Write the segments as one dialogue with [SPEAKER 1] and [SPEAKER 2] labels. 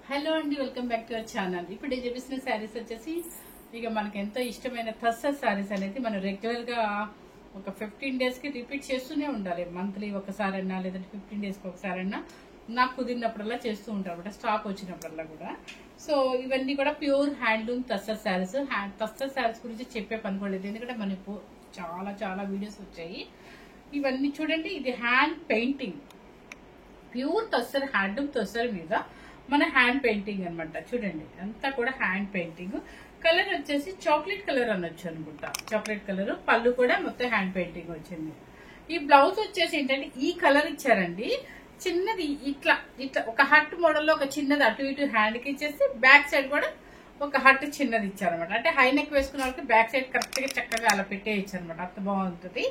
[SPEAKER 1] Hello అండి, welcome back to our channel. ఇప్పుడు నేను చూపిస్తున్న శారీస్ వచ్చేసి ఇక మనకి ఎంతో ఇష్టమైన టస్సర్ శారీస్ అనేది మనం రెగ్యులర్ గా ఒక 15 days కి రిపీట్ చేస్తూనే ఉండాలి. మంత్లీ ఒకసారన్నా లేదంటే 15 days కి ఒకసారన్నా నాకు కుదిరినప్పుడల్లా చేస్తూ ఉంటారు అనమాట, స్టాక్ వచ్చినప్పుడల్లా కూడా. సో ఇవన్నీ కూడా ప్యూర్ హ్యాండ్లూమ్ టస్సర్ శారీస్. టస్సర్ శారీస్ గురించి చెప్పే పని కూడా లేదు, ఎందుకంటే మనకు చాలా చాలా వీడియోస్ వచ్చాయి. ఇవన్నీ చూడండి, ఇది hand painting, pure tussar handloom tussar మీద మన హ్యాండ్ పెయింటింగ్ అనమాట. చూడండి అంతా కూడా హ్యాండ్ పెయింటింగ్. కలర్ వచ్చేసి చాక్లెట్ కలర్ అనొచ్చు అనుకుంటా, చాక్లెట్ కలర్. పళ్ళు కూడా మొత్తం హ్యాండ్ పెయింటింగ్ వచ్చింది. ఈ బ్లౌజ్ వచ్చేసి ఏంటంటే ఈ కలర్ ఇచ్చారండి, చిన్నది ఇట్లా ఇట్లా ఒక హట్ మోడల్లో ఒక చిన్నది అటు ఇటు హ్యాండ్ కి ఇచ్చేసి బ్యాక్ సైడ్ కూడా ఒక హట్ చిన్నది ఇచ్చారనమాట. అంటే హై నెక్ వేసుకున్న వాళ్ళకి బ్యాక్ సైడ్ కరెక్ట్ గా చక్కగా అలా పెట్టే ఇచ్చారనమాట, అంత బాగుంటుంది.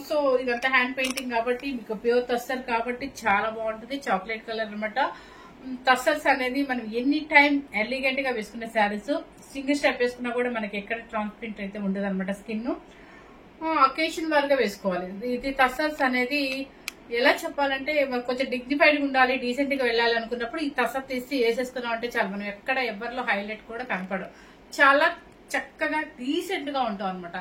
[SPEAKER 1] సో ఇదంతా హ్యాండ్ పెయింటింగ్ కాబట్టి మీకు ప్యూర్ టస్సర్ కాబట్టి చాలా బాగుంటుంది. చాక్లెట్ కలర్ అనమాట. టస్సర్స్ అనేది మనం ఎనీ టైం ఎలిగెంట్ గా వేసుకునే శారీస్. సింగిల్ స్టెప్ వేసుకున్నా కూడా మనకి ఎక్కడ ట్రాన్స్పరెంట్ అయితే ఉండదు అనమాట. స్కిన్ అకేషన్ వారిగా వేసుకోవాలి. ఇది టస్సర్స్ అనేది ఎలా చెప్పాలంటే కొంచెం డిగ్నిఫైడ్ గా ఉండాలి, డీసెంట్ గా వెళ్ళాలి అనుకున్నప్పుడు ఈ టస్సర్ తీసి వేసేసుకున్నాం అంటే చాలా, మనం ఎక్కడ ఎవరిలో హైలైట్ కూడా కనపడవు, చాలా చక్కగా డీసెంట్ గా ఉంటాం అనమాట.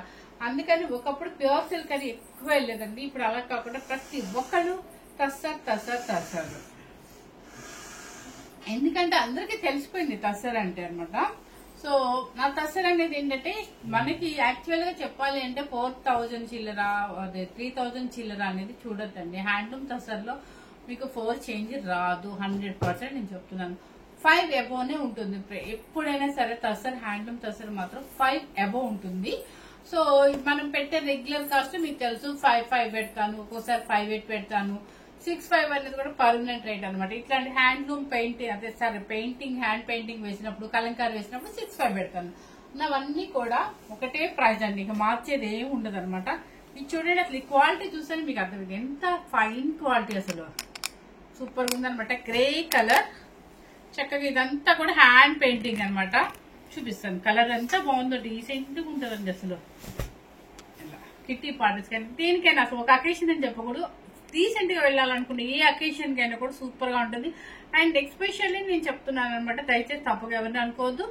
[SPEAKER 1] అందుకని ఒకప్పుడు ప్యూర్ సిల్క్ అని ఎక్కువ వెళ్ళేదండి, ఇప్పుడు అలా కాకుండా ప్రతి ఒక్కళ్ళు టస్సర్ టస్సర్ టస్సర్. ఎందుకంటే అందరికీ తెలిసిపోయింది టస్సర్ అంటే అనమాట. సో నా టస్సర్ అనేది ఏంటంటే మనకి యాక్చువల్ గా చెప్పాలి అంటే 4000 చిల్లర, అదే 3000 చిల్లర అనేది చూడొద్దండి. హ్యాండ్లూమ్ టస్సర్ లో మీకు 4 చేంజ్ రాదు, 100% నేను చెప్తున్నాను. 5 అబోవ్ ఉంటుంది ఎప్పుడైనా సరే. టస్సర్ హ్యాండ్లూమ్ టస్సర్ మాత్రం 5 అబోవ్ ఉంటుంది. సో మనం పెట్టే రెగ్యులర్ కాస్ట్ మీకు తెలుసు, 5 పెడతాను, ఒక్కోసారి 5.8 పెడతాను. 6.5 అనేది కూడా పర్మనెంట్ రేట్ అనమాట. ఇట్లాంటి హ్యాండ్లూమ్ పెయింటింగ్ అదే సరే పెయింటింగ్ హ్యాండ్ పెయింటింగ్ వేసినప్పుడు, కలంకారీ వేసినప్పుడు 6.5 పెడతాను. నావన్నీ కూడా ఒకటే ప్రైస్ అండి, ఇక మార్చేది ఏమి ఉండదు అనమాట. ఇది చూడండి, అసలు ఈ క్వాలిటీ చూస్తే మీకు అర్థమైంది ఎంత ఫైన్ క్వాలిటీ, అసలు సూపర్ గా ఉందనమాట. గ్రే కలర్ చక్కగా, ఇదంతా కూడా హ్యాండ్ పెయింటింగ్ అనమాట. చూపిస్తాను కలర్ ఎంత బాగుందో, డీసెంట్ గా ఉంటుందండి అసలు. కిట్టి పార్టీస్ కానీ దేనికైనా అసలు ఒక అకేషన్ అని చెప్పకూడదు, రీసెంట్ గా వెళ్ళాలనుకున్న ఏ అకేషన్ కైనా కూడా సూపర్ గా ఉంటుంది. అండ్ ఎక్స్పెషల్లీ నేను చెప్తున్నాను అనమాట, దయచేసి తప్పగా ఎవరిని అనుకోవద్దు.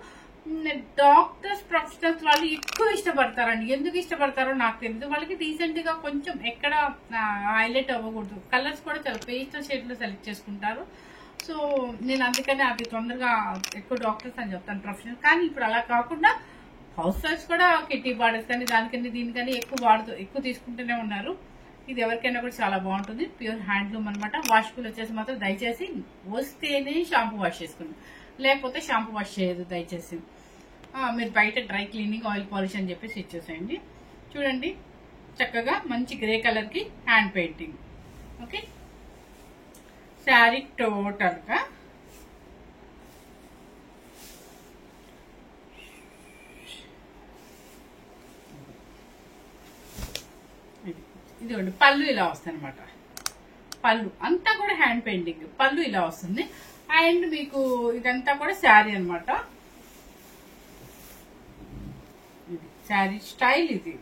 [SPEAKER 1] డాక్టర్స్ ప్రొఫెషనల్స్ వాళ్ళు ఎక్కువ ఇష్టపడతారండి. ఎందుకు ఇష్టపడతారో నాకు తెలియదు. వాళ్ళకి రీసెంట్ గా కొంచెం ఎక్కడ హైలైట్ అవ్వకూడదు, కలర్స్ కూడా చాలా పేస్టల్ షేడ్ లో సెలెక్ట్ చేసుకుంటారు. సో నేను అందుకనే అవి తొందరగా ఎక్కువ డాక్టర్స్ అని చెప్తాను ప్రొఫెషనల్. కానీ ఇప్పుడు అలా కాకుండా హౌస్ వైఫ్స్ కూడా కిట్టి బార్డర్స్ కానీ దానికని దీనికని ఎక్కువ తీసుకుంటూనే ఉన్నారు. ఇది ఎవరికైనా కూడా చాలా బాగుంటుంది. ప్యూర్ హ్యాండ్లూమ్ అనమాట. వాష్ఫుల్ వచ్చేసి మాత్రం దయచేసి వస్తేనే షాంపూ వాష్ చేసుకోండి, లేకపోతే షాంపూ వాష్ చేయదు దయచేసి. మీరు బయట డ్రై క్లీనింగ్, ఆయిల్ పాలిష్ అని చెప్పేసి ఇచ్చేసేయండి. చూడండి చక్కగా మంచి గ్రే కలర్ కి hand painting. Okay, sari total గా ఇదిగోండి, పళ్ళు ఇలా వస్తుంది అనమాట. పళ్ళు అంతా కూడా హ్యాండ్ పెయింటింగ్, పళ్ళు ఇలా వస్తుంది. అండ్ మీకు ఇదంతా కూడా శారీ అనమాట. ఇది శారీ స్టైల్, ఇది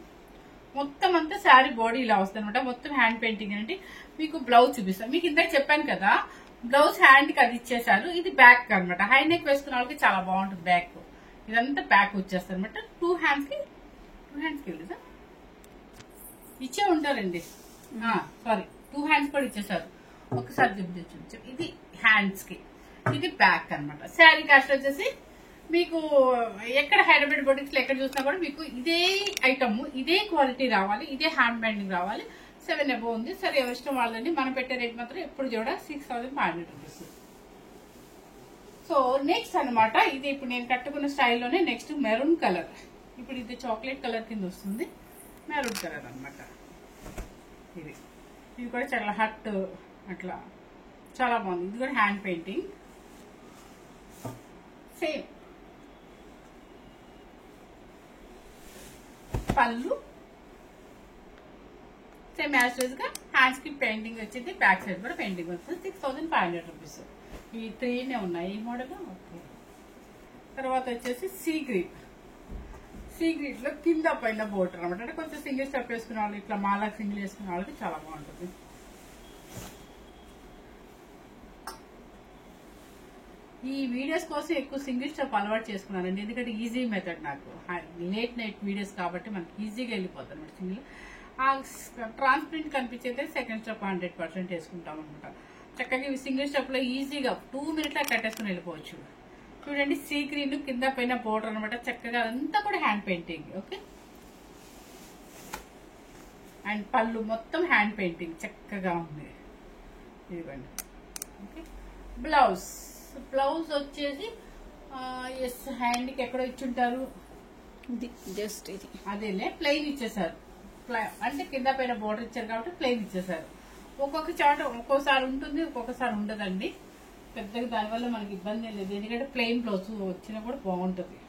[SPEAKER 1] మొత్తం అంతా శారీ బాడీ ఇలా వస్తుంది అనమాట. మొత్తం హ్యాండ్ పెయింటింగ్ అంటే మీకు బ్లౌజ్ చూపిస్తాను. మీకు ఇందాక చెప్పాను కదా, బ్లౌజ్ హ్యాండ్ కి అది ఇచ్చేసారు. ఇది బ్యాక్ అనమాట. హై నెక్ వేసుకున్న వాళ్ళకి చాలా బాగుంటుంది. బ్యాక్ ఇదంతా బ్యాక్ వచ్చేస్తుంది అనమాట. టూ హ్యాండ్స్ కి వెళ్ళదు ఇచ్చే ఉంటారండి. సారీ, 2 హ్యాండ్స్ కూడా ఇచ్చేసారు. ఒకసారి చూపించు. ఇది హ్యాండ్స్ కి, ఇది బ్యాక్ అనమాట. శారీ కాస్ట్ వచ్చేసి మీకు ఎక్కడ హైదరాబాద్ బొటిక్స్ లో ఎక్కడ చూసినా కూడా మీకు ఇదే ఐటమ్, ఇదే క్వాలిటీ రావాలి, ఇదే హ్యాండ్ పెయింటింగ్ రావాలి. 7 అబోవ్ ఉంది. సరే ఎవరి ఇష్టం వాళ్ళండి. మనం పెట్టే రేట్ మాత్రం ఎప్పుడు కూడా 6500 రూపీస్. సో నెక్స్ట్ అనమాట, ఇది ఇప్పుడు నేను కట్టుకున్న స్టైల్లోనే నెక్స్ట్ మెరూన్ కలర్. ఇప్పుడు ఇది చాక్లెట్ కలర్ కింద వస్తుంది, మెరూన్ కలర్ అనమాట. ఇది కూడా చాలా హట్ అట్లా చాలా బాగుంది. ఇది కూడా హ్యాండ్ పెయింటింగ్ సేమ్. పళ్ళు సేమ్ యాజ్ గా హ్యాండ్స్ కి పెయింటింగ్ వచ్చింది, బ్యాక్ సైడ్ కూడా పెయింటింగ్ వస్తుంది. 6500 రూపీస్. ఈ 3 ఉన్నాయి ఈ మోడల్. ఓకే, తర్వాత వచ్చేసి సీ గ్రీన్ లో కింద పైన బోర్డర్ అనమాట. అంటే కొంచెం సింగిల్ స్టెప్ వేసుకునే వాళ్ళు, ఇట్లా మాలా సింగిల్ వేసుకునే వాళ్ళకి చాలా బాగుంటుంది. ఈ వీడియోస్ కోసం ఎక్కువ సింగిల్ స్టెప్ అలవాటు చేసుకున్నానండి, ఎందుకంటే ఈజీ మెథడ్ నాకు. లేట్ నైట్ వీడియోస్ కాబట్టి మనకి ఈజీగా వెళ్ళిపోతాను అనమాట. సింగిల్ ఆ ట్రాన్స్పరెంట్ కనిపించేది సెకండ్ స్టెప్ 100% వేసుకుంటాం అనమాట. చక్కగా ఇవి సింగిల్ స్టెప్ లో ఈజీగా 2 minutes కట్టేసుకుని వెళ్ళిపోవచ్చు. చూడండి సీ గ్రీన్ కింద పైన బోర్డర్ అనమాట. చక్కగా అదంతా కూడా హ్యాండ్ పెయింటింగ్. ఓకే, అండ్ పళ్ళు మొత్తం హ్యాండ్ పెయింటింగ్ చక్కగా ఉంది. ఇదిగోండి. ఓకే, బ్లౌజ్ వచ్చేసి ఎస్ హ్యాండ్కి ఎక్కడో ఇచ్చుంటారు,
[SPEAKER 2] జస్ట్ ఇది
[SPEAKER 1] అదేలే ప్లెయిన్ ఇచ్చేసారు. అంటే కింద పైన బోర్డర్ ఇచ్చారు కాబట్టి ప్లెయిన్ ఇచ్చేసారు. ఒక్కొక్క చోట ఒక్కోసారి ఉంటుంది, ఒక్కొక్కసారి ఉండదండి. పెద్దగా దానివల్ల మనకి ఇబ్బంది లేదు, ఎందుకంటే ప్లెయిన్ బ్లౌజ్ వచ్చినా కూడా బాగుంటుంది.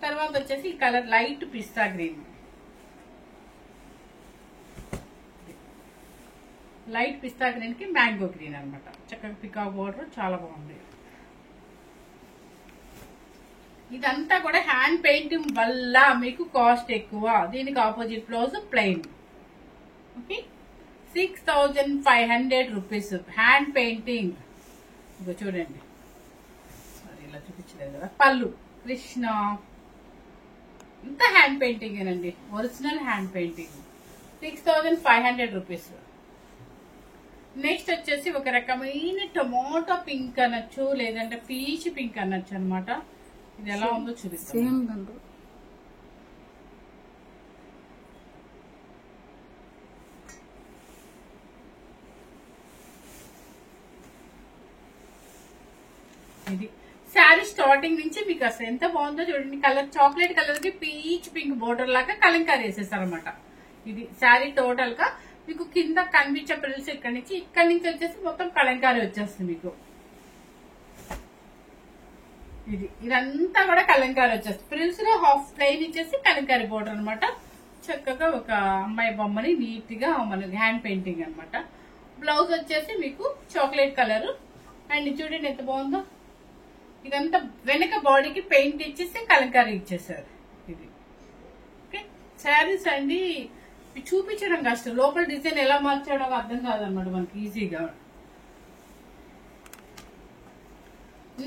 [SPEAKER 1] తర్వాత వచ్చేసి ఈ కలర్ లైట్ పిస్తా గ్రీన్, లైట్ పిస్తా గ్రీన్ కి మ్యాంగో గ్రీన్ అనమాట. చక్కగా పికాక్ బోర్డర్ చాలా బాగుంది. ఇదంతా కూడా హ్యాండ్ పెయింటింగ్ వల్ల మీకు కాస్ట్ ఎక్కువ. దీనికి opposite blouse plain. Okay, 6500 rupees hand painting. ఇగో చూడండి, ఇలా చూపించలేదు కదా. పళ్ళు కృష్ణ, ఇంత హ్యాండ్ పెయింటింగ్ ఏనండి, original hand painting. 6500 rupees. Next వచ్చేసి ఒక రకమైన టొమాటో పింక్ అనొచ్చు, లేదంటే పీచ్ పింక్ అనొచ్చు అనమాట. ఇది ఎలా ఉందో చూపిస్తాం. ఇది శారీ స్టార్టింగ్ నుంచి మీకు అసలు ఎంత బాగుందో చూడండి. కలర్ చాక్లెట్ కలర్ కి పీచ్ పింక్ బోర్డర్ లాగా కలంకారీ వేసేస్తారు అనమాట. ఇది శారీ టోటల్ గా మీకు కింద కనిపించే ప్రిల్స్ ఇక్కడి నుంచి వచ్చేసి మొత్తం కలంకారీ వచ్చేస్తుంది మీకు. ఇదంతా కూడా కలంకారీ వచ్చేస్తుంది. ప్రిల్స్ లో హాఫ్ ప్లెయిన్ ఇచ్చేసి కలంకారీ బోర్డర్ అనమాట. చక్కగా ఒక అమ్మాయి బొమ్మని నీట్ గా మనకి హ్యాండ్ పెయింటింగ్ అనమాట. బ్లౌజ్ వచ్చేసి మీకు చాక్లెట్ కలర్. అండ్ చూడండి ఎంత బాగుందో. ఇదంతా వెనక బాడీకి పెయింట్ ఇచ్చేసి కలంకారీ ఇచ్చేసారు. ఇది ఓకే. శారీస్ అండి చూపించడం కష్టం, లోపల డిజైన్ ఎలా మార్చాడో అర్థం కాదన్నమాట మనకి ఈజీగా.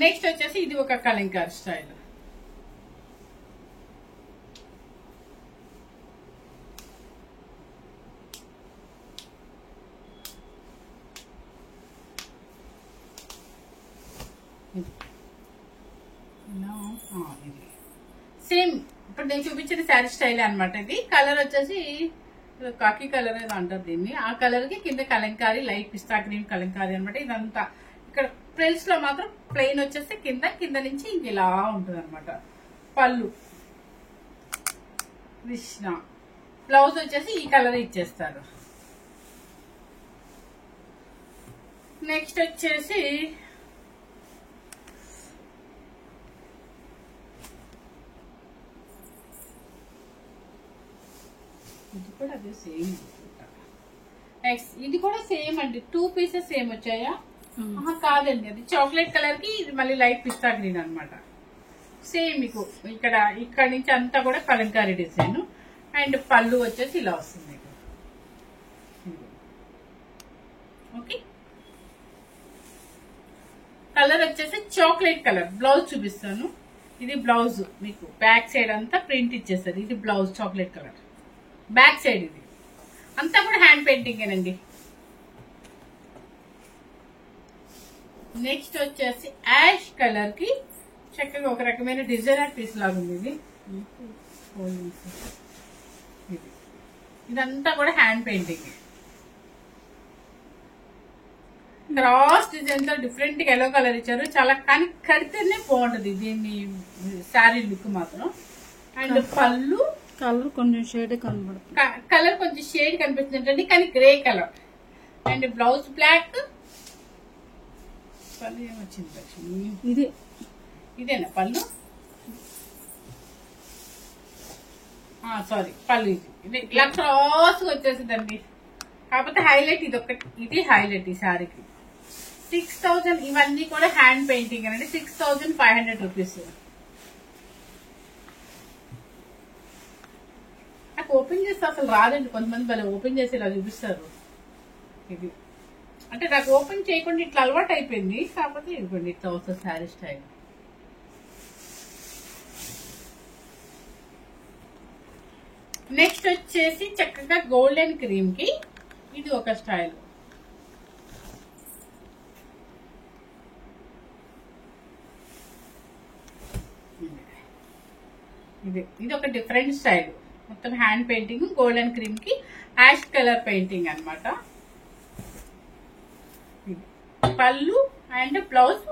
[SPEAKER 1] నెక్స్ట్ వచ్చేసి ఇది ఒక కలంకారీ స్టైల్. సేమ్ ఇప్పుడు నేను చూపించిన శారీ స్టైల్ అనమాట. ఇది కలర్ వచ్చేసి కాకి కలర్ ఏదో అంటారు దీన్ని. ఆ కలర్ కి కింద కలంకారీ లైట్ పిస్తా గ్రీన్ కలంకారీ అనమాట. ఇదంతా ఇక్కడ ప్రిల్స్ లో మాత్రం ప్లెయిన్ వచ్చేసి కింద నుంచి ఇంక ఇలా ఉంటుంది అనమాట. పళ్ళు కృష్ణ, బ్లౌజ్ వచ్చేసి ఈ కలర్ ఇచ్చేస్తారు. నెక్స్ట్ వచ్చేసి ఇది కూడా అదే సేమ్. నెక్స్ట్ ఇది కూడా సేమ్ అండి. 2 పీసెస్ సేమ్ వచ్చాయా? కాదండి, అది చాక్లెట్ కలర్ కి ఇది మళ్ళీ లైట్ పిస్తా గ్రీన్ అనమాట. సేమ్ మీకు ఇక్కడ నుంచి అంతా కూడా కలంకారీ డిజైన్. అండ్ పళ్ళు వచ్చేసి ఇలా వస్తుంది. ఓకే, కలర్ వచ్చేసి చాక్లెట్ కలర్. బ్లౌజ్ చూపిస్తాను. ఇది బ్లౌజ్ మీకు బ్యాక్ సైడ్ అంతా ప్రింట్ ఇచ్చేస్తారు. ఇది blouse chocolate colour back side. ఇది అంతా కూడా హ్యాండ్ పెయింటింగ్ ఏనండి. నెక్స్ట్ వచ్చేసి యాష్ కలర్ కి చక్కగా ఒక రకమైన డిజైనర్ పీస్ లాగా ఉంది. ఇది ఇదంతా కూడా హ్యాండ్ పెయింటింగ్. క్రాస్ డిజైన్ తో డిఫరెంట్ గా ఎల్లో కలర్ ఇచ్చారు. చాలా కానీ కడితేనే బాగుంటది దీన్ని శారీ లుక్ మాత్రం. అండ్ పళ్ళు
[SPEAKER 2] కలర్ కొంచెం షేడ్ కనబడుతుంది.
[SPEAKER 1] కలర్ కొంచెం షేడ్ కనిపిస్తుంది కానీ grey colour. And blouse black. పళ్ళు ఏమొచ్చింది లక్ష్మి? ఇదేనా పళ్ళు? సారీ, పళ్ళు ఇది ఇలా క్రాస్ వచ్చేసిందండి. కాకపోతే హైలైట్ ఇది ఒకటి, ఇది హైలైట్ ఈ శారీకి. 6000. ఇవన్నీ కూడా హ్యాండ్ పెయింటింగ్ అండి. 6500 రూపీస్. నాకు ఓపెన్ చేస్తే అసలు రాదండి. కొంతమంది భలే ఓపెన్ చేసి ఇలా చూపిస్తారు. ఇది అంటే నాకు ఓపెన్ చేయకుండా ఇట్లా అలవాటు అయిపోయింది, కాకపోతే ఇదిగోండి ఇట్లా వస్తుంది శారీ స్టైల్. నెక్స్ట్ వచ్చేసి చక్కగా గోల్డెన్ క్రీమ్ కి ఇది ఒక స్టైల్. ఇది ఒక డిఫరెంట్ స్టైల్, మొత్తం హ్యాండ్ పెయింటింగ్, గోల్డెన్ క్రీమ్ కి యాష్ కలర్ పెయింటింగ్ అన్నమాట. పళ్ళు అండ్ బ్లౌజ్.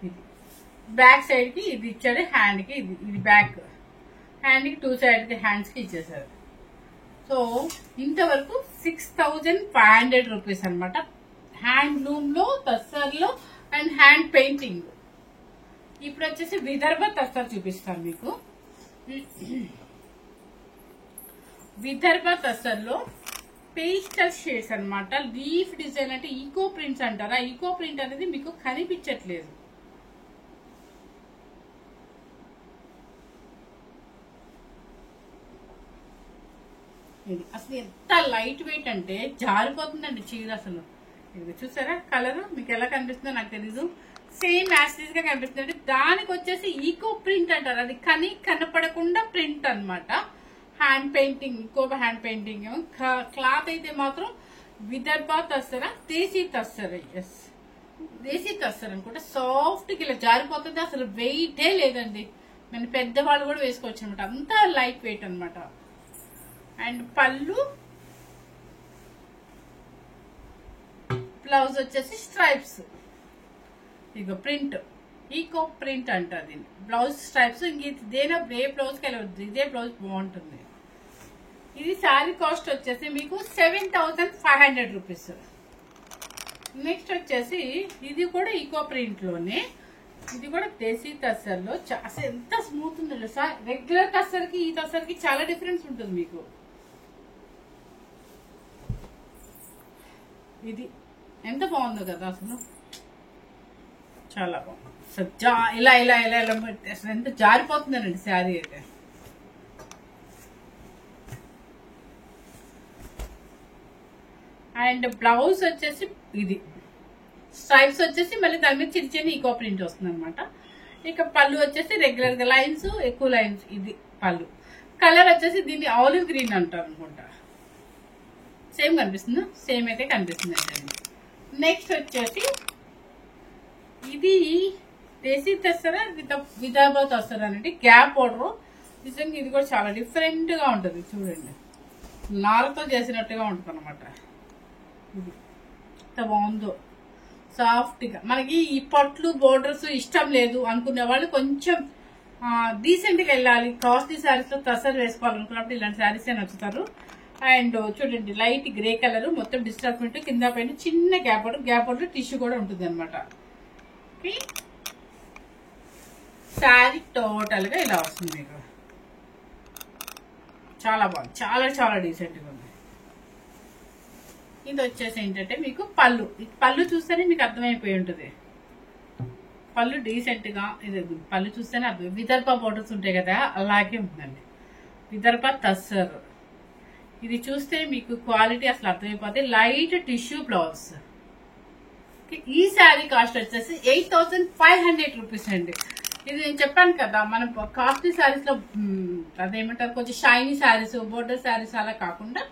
[SPEAKER 1] ఇది బ్యాక్ సైడ్ కి ఇది ఇచ్చాడు, హ్యాండ్ కి ఇది బ్యాక్ హ్యాండ్ కి 2 సైడ్ కి హ్యాండ్స్ కి ఇచ్చేసారు. సో ఇంతవరకు 6500 రూపీస్ అనమాట. హ్యాండ్లూమ్ లో, తస్సర్లో అండ్ హ్యాండ్ పెయింటింగ్. ఇప్పుడు వచ్చేసి విదర్భ తస్సర్ చూపిస్తాను మీకు. విదర్భ తస్సర్లో పేస్టల్ షేడ్స్ అన్నమాట. లీఫ్ డిజైన్ అంటే ఈకో ప్రింట్స్ అంటారా, ఈకో ప్రింట్ అనేది మీకు కనిపించట్లేదు. ఇది అసలు ఎంత లైట్ వెయిట్ అంటే జారిపోతుందండి చీర అసలు. ఇది చూసారా కలర్ మీకు ఎలా కనిపిస్తుందో నాకు తెలీదు, సేమ్ యాసిడ్ గా కనిపిస్తుంది. దానికి వచ్చేసి ఈకో ప్రింట్ అంటారు, అది కనపడకుండా ప్రింట్ అన్నమాట. హ్యాండ్ పెయింటింగ్, ఇంకో హ్యాండ్ పెయింటింగ్. క్లాత్ అయితే మాత్రం విదర్భ తస్సర, దేశీ తస్సర. ఎస్, దేశీ తస్సర అనుకుంటే సాఫ్ట్ గా ఇలా జారిపోతుంది, అసలు వెయిటే లేదండి. మన పెద్దవాళ్ళు కూడా వేసుకోవచ్చు అనమాట, అంతా లైట్ వెయిట్ అనమాట. అండ్ పళ్ళు, బ్లౌజ్ వచ్చేసి స్ట్రైప్స్. ఇక ప్రింట్ ఈకో ప్రింట్ అంటారు దీన్ని. Blouse stripes. ఇంక ఇదేనా ఏ బ్లౌజ్కి వెళ్ళవద్దు, ఇదే బ్లౌజ్ బాగుంటుంది. ఇది శారీ కాస్ట్ వచ్చేసి మీకు 7500 రూపీస్. నెక్స్ట్ వచ్చేసి ఇది కూడా ఈకో ప్రింట్ లోనే, ఇది కూడా దేశీ తస్సర్లో. అసలు ఎంత స్మూత్ ఉందో సార్. రెగ్యులర్ తస్సర్కి ఈ తస్సర్కి చాలా డిఫరెన్స్ ఉంటుంది మీకు. ఇది ఎంత బాగుందో కదా అసలు, చాలా బాగుంది. ఇలా ఇలా ఇలా ఇలా అసలు ఎంత జారిపోతుందండి శారీ అయితే. అండ్ బ్లౌజ్ వచ్చేసి ఇది స్ట్రైప్స్ వచ్చేసి మళ్ళీ దాని మీద చిన్న చిన్న ఈకో ప్రింట్ వస్తుంది అనమాట. ఇక పళ్ళు వచ్చేసి రెగ్యులర్ గా లైన్స్, ఎక్కువ లైన్స్. ఇది పళ్ళు. కలర్ వచ్చేసి దీన్ని ఆలివ్ గ్రీన్ అంటారు అనుకుంటా. సేమ్ కనిపిస్తుందా? సేమ్ అయితే కనిపిస్తుంది అండి. నెక్స్ట్ వచ్చేసి ఇది దేశీ తస్సరా, విదర్భ తస్సరా అనేది గ్యాప్ పౌడర్. నిజంగా ఇది కూడా చాలా డిఫరెంట్ గా ఉంటుంది చూడండి, నారతో చేసినట్టుగా ఉంటుంది అనమాట. ఇది ఎంత బాగుందో సాఫ్ట్ గా. మనకి ఈ పట్లు బోర్డర్స్ ఇష్టం లేదు అనుకునే వాళ్ళు కొంచెం డీసెంట్ గా వెళ్ళాలి, కాస్ట్లీ శారీస్ లో తస్సర్ వేసుకోవాలనుకున్నప్పుడు ఇలాంటి శారీస్ నచ్చుతారు. అండ్ చూడండి లైట్ గ్రే కలర్, మొత్తం డిజిటల్ ప్రింట్, కింద పైన చిన్న గ్యాప్ పౌడర్ టిష్యూ కూడా ఉంటుంది అనమాట. శారీ టోటల్ గా ఇలా వస్తుంది మీకు. చాలా బాగుంది, చాలా చాలా డీసెంట్ గా ఉంది. ఇది వచ్చేసి ఏంటంటే మీకు పళ్ళు. పళ్ళు చూస్తేనే మీకు అర్థమైపోయి ఉంటుంది. పళ్ళు డీసెంట్ గా, ఇది పళ్ళు చూస్తేనే అర్థం. విదర్భ బోర్డర్స్ ఉంటాయి కదా, అలాగే ఉందండి. విదర్భ తస్సర్. ఇది చూస్తే మీకు క్వాలిటీ అసలు అర్థమైపోతుంది. Light tissue blouse. ఈ శారీ కాస్ట్ వచ్చేసి 8500 రూపీస్ అండి. ఇది నేను చెప్పాను కదా, మనం కాస్ట్లీ శారీస్ లో అదేమంటారు కొంచెం షైనీ శారీస్, బోర్డర్ శారీస్ అలా కాకుండా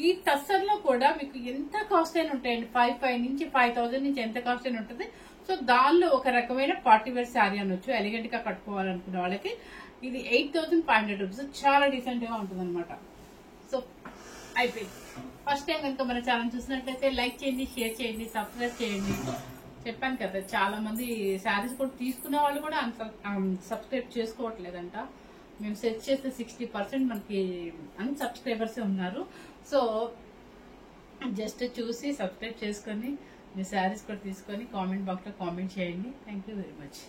[SPEAKER 1] ఈ తస్సర్ లో కూడా మీకు ఎంత కాస్ట్ అయినా ఉంటాయండి. 5,500 నుంచి 5,000 నుంచి ఎంత కాస్ట్ అయినా ఉంటుంది. సో దానిలో ఒక రకమైన పార్టీ వేర్ శారీ అనొచ్చు, ఎలిగెంట్ గా కట్టుకోవాలనుకునే వాళ్ళకి. ఇది 8500 రూపీస్, చాలా డీసెంట్ గా ఉంటుంది అనమాట. సో అయిపోయింది. ఫస్ట్ టైం కనుక మన ఛానల్ చూసినట్లయితే లైక్ చేయండి, షేర్ చేయండి, సబ్స్క్రైబ్ చేయండి. చెప్పాను కదా చాలా మంది శారీస్ కూడా తీసుకునే వాళ్ళు కూడా సబ్స్క్రైబ్ చేసుకోవట్లేదంట. మేము సెర్చ్ చేస్తే 60% మనకి అన్సబ్స్క్రైబర్స్ ఉన్నారు. సో జస్ట్ చూసి సబ్స్క్రైబ్ చేసుకొని మీ శారీస్ కూడా తీసుకొని కామెంట్ బాక్స్ లో కామెంట్ చేయండి. Thank you very much.